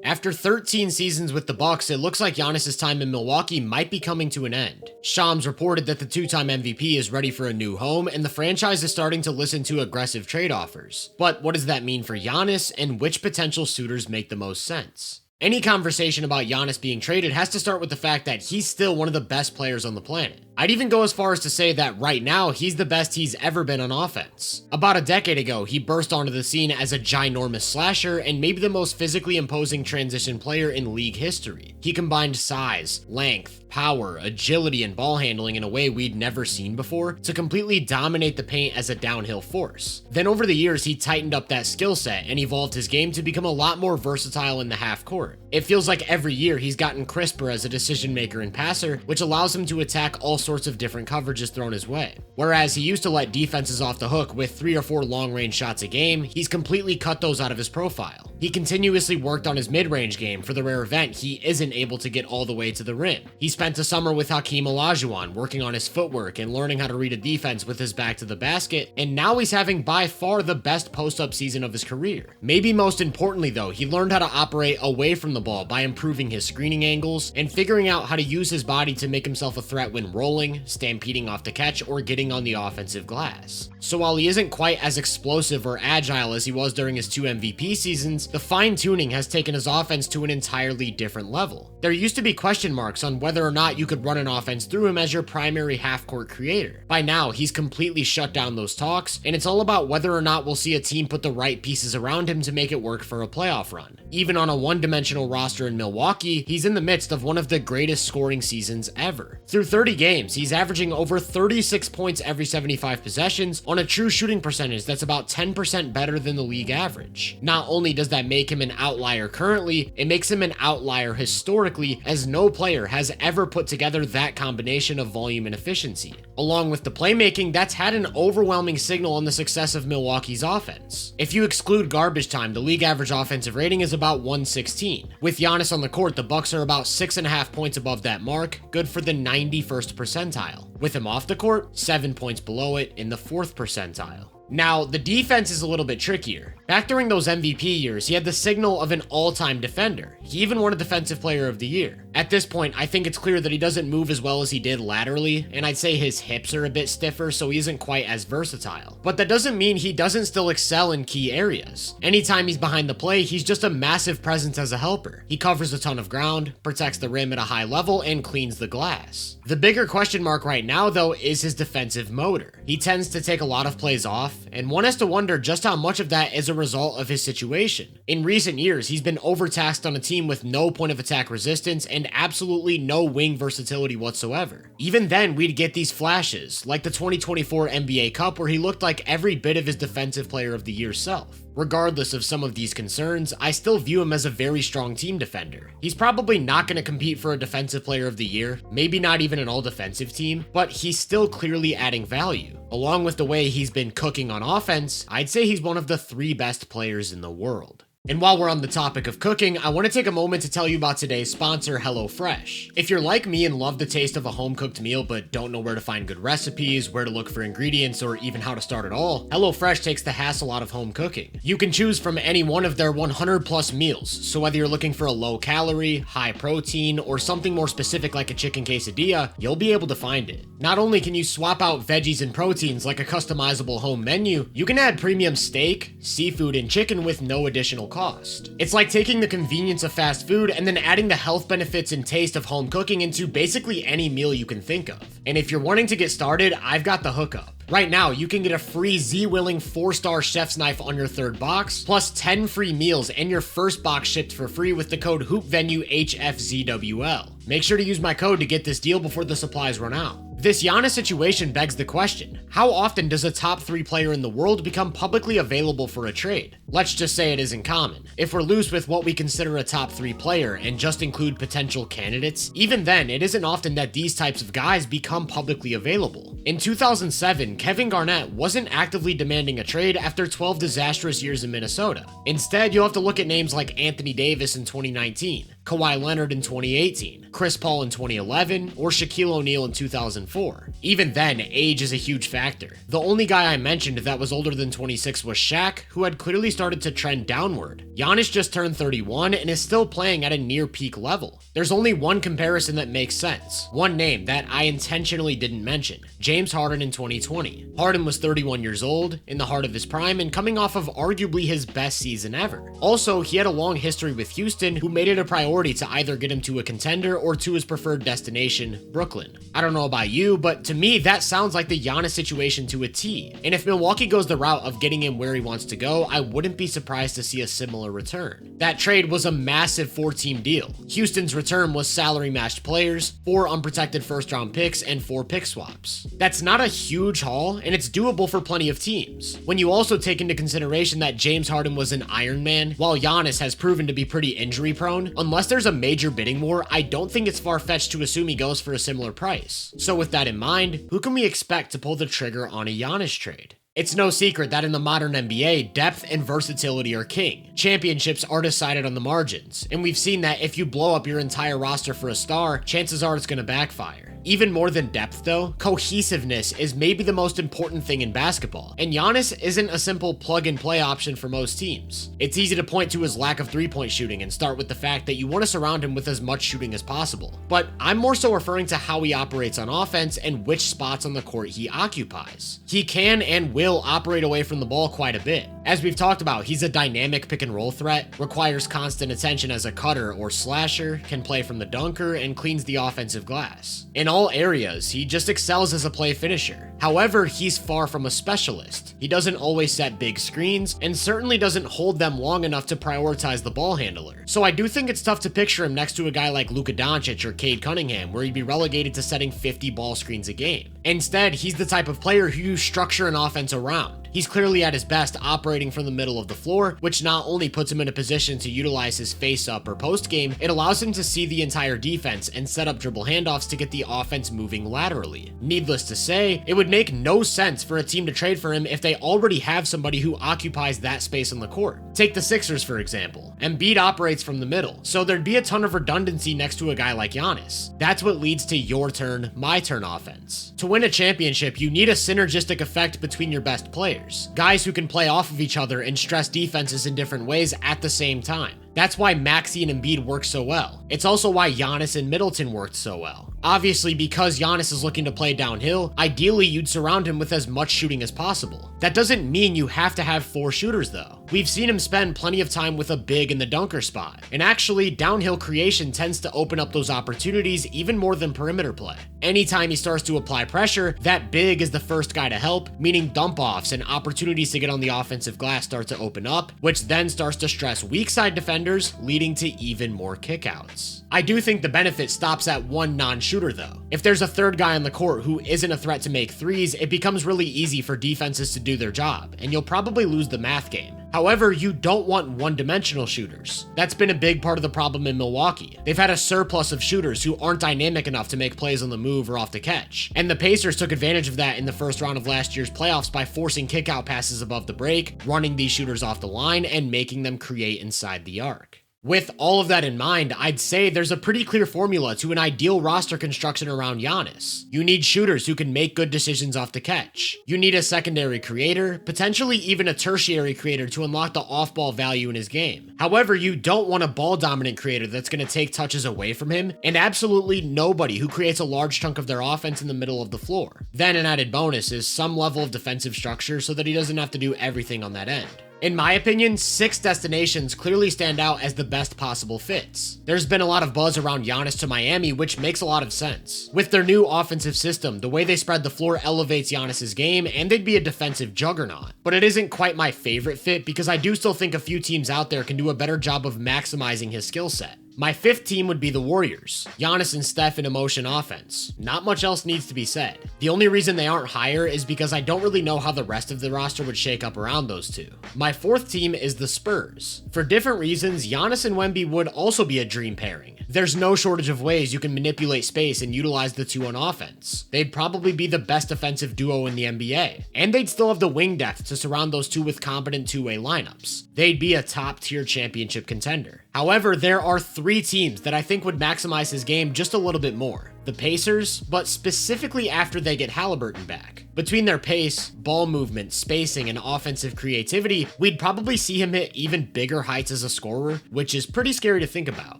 After 13 seasons with the Bucks, it looks like Giannis' time in Milwaukee might be coming to an end. Shams reported that the two-time MVP is ready for a new home, and the franchise is starting to listen to aggressive trade offers. But what does that mean for Giannis, and which potential suitors make the most sense? Any conversation about Giannis being traded has to start with the fact that he's still one of the best players on the planet. I'd even go as far as to say that right now, he's the best he's ever been on offense. About a decade ago, he burst onto the scene as a ginormous slasher and maybe the most physically imposing transition player in league history. He combined size, length, power, agility, and ball handling in a way we'd never seen before to completely dominate the paint as a downhill force. Then over the years, he tightened up that skill set and evolved his game to become a lot more versatile in the half court. It feels like every year he's gotten crisper as a decision maker and passer, which allows him to attack all sorts of different coverages thrown his way. Whereas he used to let defenses off the hook with 3 or 4 long-range shots a game, he's completely cut those out of his profile. He continuously worked on his mid-range game for the rare event he isn't able to get all the way to the rim. He spent a summer with Hakeem Olajuwon working on his footwork and learning how to read a defense with his back to the basket, and now he's having by far the best post-up season of his career. Maybe most importantly though, he learned how to operate away from the ball by improving his screening angles and figuring out how to use his body to make himself a threat when rolling, stampeding off the catch, or getting on the offensive glass. So while he isn't quite as explosive or agile as he was during his 2 MVP seasons, the fine-tuning has taken his offense to an entirely different level. There used to be question marks on whether or not you could run an offense through him as your primary half-court creator. By now, he's completely shut down those talks, and it's all about whether or not we'll see a team put the right pieces around him to make it work for a playoff run. Even on a one-dimensional roster in Milwaukee, he's in the midst of one of the greatest scoring seasons ever. Through 30 games, he's averaging over 36 points every 75 possessions on a true shooting percentage that's about 10% better than the league average. Not only does that make him an outlier currently, it makes him an outlier historically, as no player has ever put together that combination of volume and efficiency. Along with the playmaking, that's had an overwhelming signal on the success of Milwaukee's offense. If you exclude garbage time, the league average offensive rating is about 116. With Giannis on the court, the Bucks are about 6.5 points above that mark, good for the 91st percentile. With him off the court, 7 points below it in the 4th percentile. Now, the defense is a little bit trickier. Back during those MVP years, he had the signal of an all-time defender. He even won a Defensive Player of the Year. At this point, I think it's clear that he doesn't move as well as he did laterally, and I'd say his hips are a bit stiffer, so he isn't quite as versatile. But that doesn't mean he doesn't still excel in key areas. Anytime he's behind the play, he's just a massive presence as a helper. He covers a ton of ground, protects the rim at a high level, and cleans the glass. The bigger question mark right now, though, is his defensive motor. He tends to take a lot of plays off, and one has to wonder just how much of that is a result of his situation. In recent years, he's been overtaxed on a team with no point of attack resistance and absolutely no wing versatility whatsoever. Even then, we'd get these flashes, like the 2024 NBA Cup where he looked like every bit of his Defensive Player of the Year self. Regardless of some of these concerns, I still view him as a very strong team defender. He's probably not going to compete for a Defensive Player of the Year, maybe not even an all-defensive team, but he's still clearly adding value. Along with the way he's been cooking on offense, I'd say he's one of the 3 best players in the world. And while we're on the topic of cooking, I want to take a moment to tell you about today's sponsor, HelloFresh. If you're like me and love the taste of a home-cooked meal but don't know where to find good recipes, where to look for ingredients, or even how to start it all, HelloFresh takes the hassle out of home cooking. You can choose from any one of their 100+ meals, so whether you're looking for a low-calorie, high-protein, or something more specific like a chicken quesadilla, you'll be able to find it. Not only can you swap out veggies and proteins like a customizable home menu, you can add premium steak, seafood, and chicken with no additional cost. It's like taking the convenience of fast food and then adding the health benefits and taste of home cooking into basically any meal you can think of. And if you're wanting to get started, I've got the hookup. Right now, you can get a free Z-Willing 4-star chef's knife on your 3rd box, plus 10 free meals and your first box shipped for free with the code HoopVenueHFZWL. Make sure to use my code to get this deal before the supplies run out. This Giannis situation begs the question, how often does a top 3 player in the world become publicly available for a trade? Let's just say it isn't common. If we're loose with what we consider a top 3 player and just include potential candidates, even then, it isn't often that these types of guys become publicly available. In 2007, Kevin Garnett wasn't actively demanding a trade after 12 disastrous years in Minnesota. Instead, you'll have to look at names like Anthony Davis in 2019. Kawhi Leonard in 2018, Chris Paul in 2011, or Shaquille O'Neal in 2004. Even then, age is a huge factor. The only guy I mentioned that was older than 26 was Shaq, who had clearly started to trend downward. Giannis just turned 31 and is still playing at a near peak level. There's only one comparison that makes sense, one name that I intentionally didn't mention: James Harden in 2020. Harden was 31 years old, in the heart of his prime, and coming off of arguably his best season ever. Also, he had a long history with Houston, who made it a priority to either get him to a contender or to his preferred destination, Brooklyn. I don't know about you, but to me, that sounds like the Giannis situation to a T. And if Milwaukee goes the route of getting him where he wants to go, I wouldn't be surprised to see a similar return. That trade was a massive 4-team deal. Houston's return was salary-matched players, 4 unprotected first-round picks, and 4 pick swaps. That's not a huge haul, and it's doable for plenty of teams. When you also take into consideration that James Harden was an Iron Man, while Giannis has proven to be pretty injury-prone, unless there's a major bidding war, I don't think it's far-fetched to assume he goes for a similar price. So with that in mind, who can we expect to pull the trigger on a Giannis trade? It's no secret that in the modern NBA, depth and versatility are king. Championships are decided on the margins, and we've seen that if you blow up your entire roster for a star, chances are it's going to backfire. Even more than depth though, cohesiveness is maybe the most important thing in basketball, and Giannis isn't a simple plug-and-play option for most teams. It's easy to point to his lack of three-point shooting and start with the fact that you want to surround him with as much shooting as possible, but I'm more so referring to how he operates on offense and which spots on the court he occupies. He can and will operate away from the ball quite a bit. As we've talked about, he's a dynamic pick-and-roll threat, requires constant attention as a cutter or slasher, can play from the dunker, and cleans the offensive glass. In all areas, he just excels as a play finisher. However, he's far from a specialist. He doesn't always set big screens, and certainly doesn't hold them long enough to prioritize the ball handler. So I do think it's tough to picture him next to a guy like Luka Doncic or Cade Cunningham, where he'd be relegated to setting 50 ball screens a game. Instead, he's the type of player who you structure an offense around. He's clearly at his best operating from the middle of the floor, which not only puts him in a position to utilize his face-up or post-game, it allows him to see the entire defense and set up dribble handoffs to get the offense moving laterally. Needless to say, it would make no sense for a team to trade for him if they already have somebody who occupies that space on the court. Take the Sixers, for example. Embiid operates from the middle, so there'd be a ton of redundancy next to a guy like Giannis. That's what leads to your turn, my turn offense. To win a championship, you need a synergistic effect between your best players. Guys who can play off of each other and stress defenses in different ways at the same time. That's why Maxey and Embiid work so well. It's also why Giannis and Middleton worked so well. Obviously, because Giannis is looking to play downhill, ideally you'd surround him with as much shooting as possible. That doesn't mean you have to have 4 shooters though. We've seen him spend plenty of time with a big in the dunker spot, and actually downhill creation tends to open up those opportunities even more than perimeter play. Anytime he starts to apply pressure, that big is the first guy to help, meaning dump-offs and opportunities to get on the offensive glass start to open up, which then starts to stress weak side defenders, leading to even more kickouts. I do think the benefit stops at one non-shooter though. If there's a third guy on the court who isn't a threat to make threes, it becomes really easy for defenses to do their job, and you'll probably lose the math game. However, you don't want one-dimensional shooters. That's been a big part of the problem in Milwaukee. They've had a surplus of shooters who aren't dynamic enough to make plays on the move or off the catch. And the Pacers took advantage of that in the first round of last year's playoffs by forcing kick-out passes above the break, running these shooters off the line, and making them create inside the arc. With all of that in mind, I'd say there's a pretty clear formula to an ideal roster construction around Giannis. You need shooters who can make good decisions off the catch. You need a secondary creator, potentially even a tertiary creator to unlock the off-ball value in his game. However, you don't want a ball-dominant creator that's going to take touches away from him, and absolutely nobody who creates a large chunk of their offense in the middle of the floor. Then an added bonus is some level of defensive structure so that he doesn't have to do everything on that end. In my opinion, 6 destinations clearly stand out as the best possible fits. There's been a lot of buzz around Giannis to Miami, which makes a lot of sense. With their new offensive system, the way they spread the floor elevates Giannis's game, and they'd be a defensive juggernaut. But it isn't quite my favorite fit because I do still think a few teams out there can do a better job of maximizing his skill set. My 5th team would be the Warriors. Giannis and Steph in a motion offense. Not much else needs to be said. The only reason they aren't higher is because I don't really know how the rest of the roster would shake up around those two. My 4th team is the Spurs. For different reasons, Giannis and Wemby would also be a dream pairing. there's no shortage of ways you can manipulate space and utilize the two on offense. They'd probably be the best offensive duo in the NBA, and they'd still have the wing depth to surround those two with competent two-way lineups. They'd be a top-tier championship contender. However, there are 3 teams that I think would maximize his game just a little bit more. The Pacers, but specifically after they get Halliburton back. Between their pace, ball movement, spacing, and offensive creativity, we'd probably see him hit even bigger heights as a scorer, which is pretty scary to think about.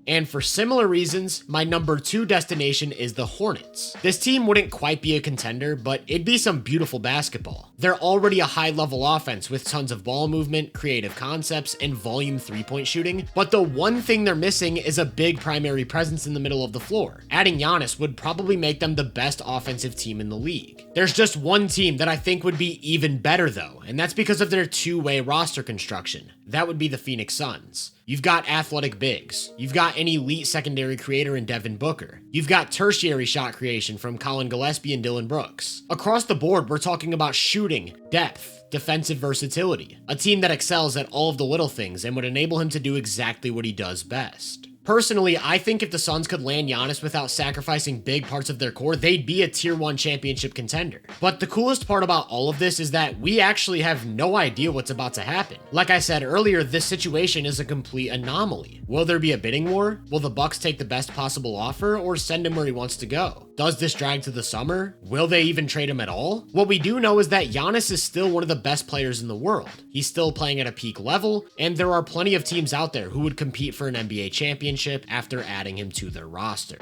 And for similar reasons, my number 2 destination is the Hornets. This team wouldn't quite be a contender, but it'd be some beautiful basketball. They're already a high-level offense with tons of ball movement, creative concepts, and volume 3-point shooting, but the one thing they're missing is a big primary presence in the middle of the floor. Adding Giannis would probably make them the best offensive team in the league. There's just one team that I think would be even better though, and that's because of their two-way roster construction. That would be the Phoenix Suns. You've got athletic bigs. You've got an elite secondary creator in Devin Booker. You've got tertiary shot creation from Colin Gillespie and Dillon Brooks. Across the board, we're talking about shooting, depth, defensive versatility. A team that excels at all of the little things and would enable him to do exactly what he does best. Personally, I think if the Suns could land Giannis without sacrificing big parts of their core, they'd be a tier 1 championship contender. But the coolest part about all of this is that we actually have no idea what's about to happen. Like I said earlier, this situation is a complete anomaly. Will there be a bidding war? Will the Bucks take the best possible offer or send him where he wants to go? Does this drag to the summer? Will they even trade him at all? What we do know is that Giannis is still one of the best players in the world. He's still playing at a peak level, and there are plenty of teams out there who would compete for an NBA championship after adding him to their roster.